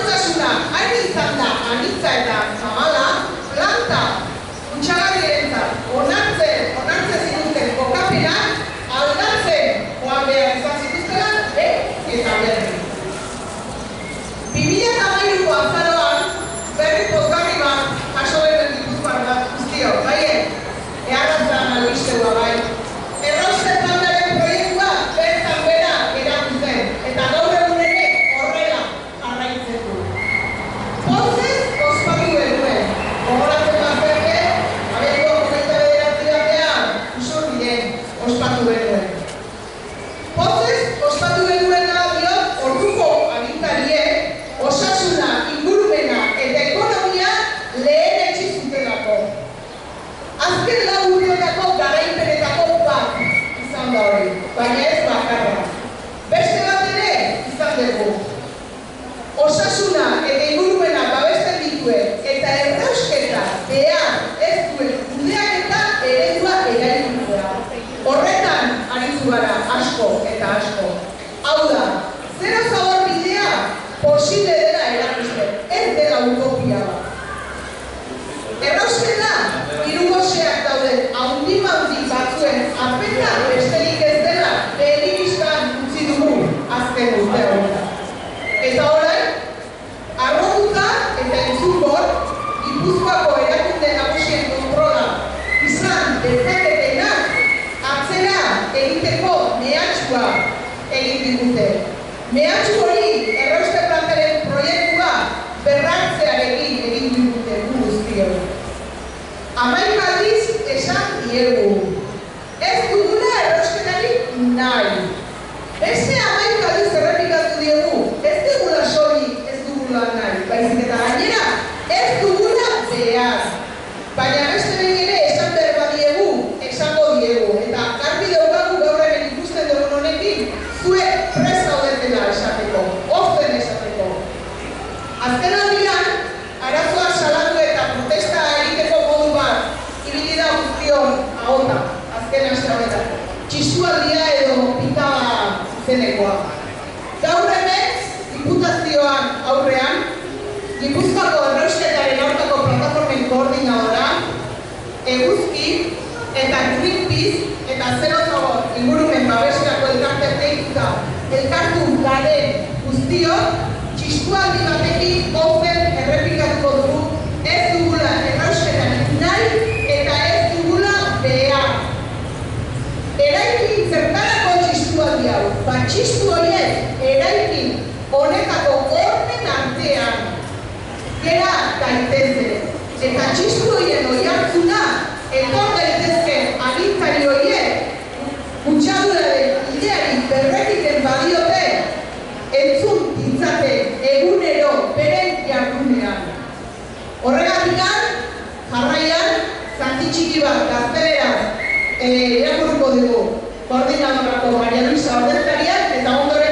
Segurtasuna hain izan da anitza eta zabala, planta kutsagarrientzat onartzen zituzten kokapenak aldatzen joan behar izan zituztela, eta berri. 2013ko azaroan berri pozgarri bat jaso genuen Gipuzkoar guztiok, eharratzen albistea bai. Errauste planaren proiektua bertan bera eratu zen, eta gaur egun ere horrela jarraitzen du. Pozez ospatu genuen, gogoratzen bazterke, abenduko 29 batean, Usurbilen ospatu genuen. Pozez ospatu genuen da diot, orduko agintariek osasuna, ingurumena eta ekonomia lehenetsi zutelako. Azken lau urteotako garaipenetako bat izan da hori, baina ez bakarra. Beste bat ere izan dugu. Osasuna eta ingurumena babesten dituen eta errausketa behar ez duen kudeaketa eredua eraikitzea. Horretan aritu gara asko eta asko. Hau da, zero zabor bidea posible dela erakusten, ez dela utopia bat. Errausketa, irugoseak dauden haundi batzuen apeta besterik ez dela begibistan utzi dugu azken urte honetan. Eta orain, arrotuta eta entzukor, Gipuzkoako erakunde nagusien kontrola izan dezaketenak atzera egiteko mehatxua egin digute. Mehatxu hori errauste plantaren proiektua berrartzearekin egin digute guztiok. 11 aldiz esan diegu. Ez dugula errausketarik nahi. Beste 11 aldiz errepikatu diegu. Ez dugula soilik ez dugula nahi. Baizik eta gainera ez dugula behar. Baina beste behin ere esan behar badiegu, esango diegu. Eta garbi daukagu gaur hemen ikusten dugun honekin, zuek prest zaudetela esateko, ozen esateko. Azken aldian, arazoa salatu eta protesta egiteko modu bat, ibili da guztion ahota, azken aste honetan. Txistualdia edo pitaba zenekoa. Gaur hemen, diputazioan aurrean, Gipuzkoako errausketaren aurkako plataformen koordinadora, Eguzki eta Greenpeace eta Zero Zabor ingurumen babeskerako elkarteak elkartu garen guztiok, txistualdi batekin ozen errepikatuko dugu, ez dugula errausketarik nahi eta ez dugula behar. Eraikin zertarako txistualdi hau, txistu horiek eraikin honetako horren artean gera daitezke. Eta txistu horien oihartzuna etor daitezken agintari horiek kutsaduraren ideari berrekiten badiote entzun ditzaten egunero beren jardunean. Horregatik jarraian zati txiki bat gazteleraz irakurriko dugu koordinadorako Maria Luisa ordezkariak eta ondoren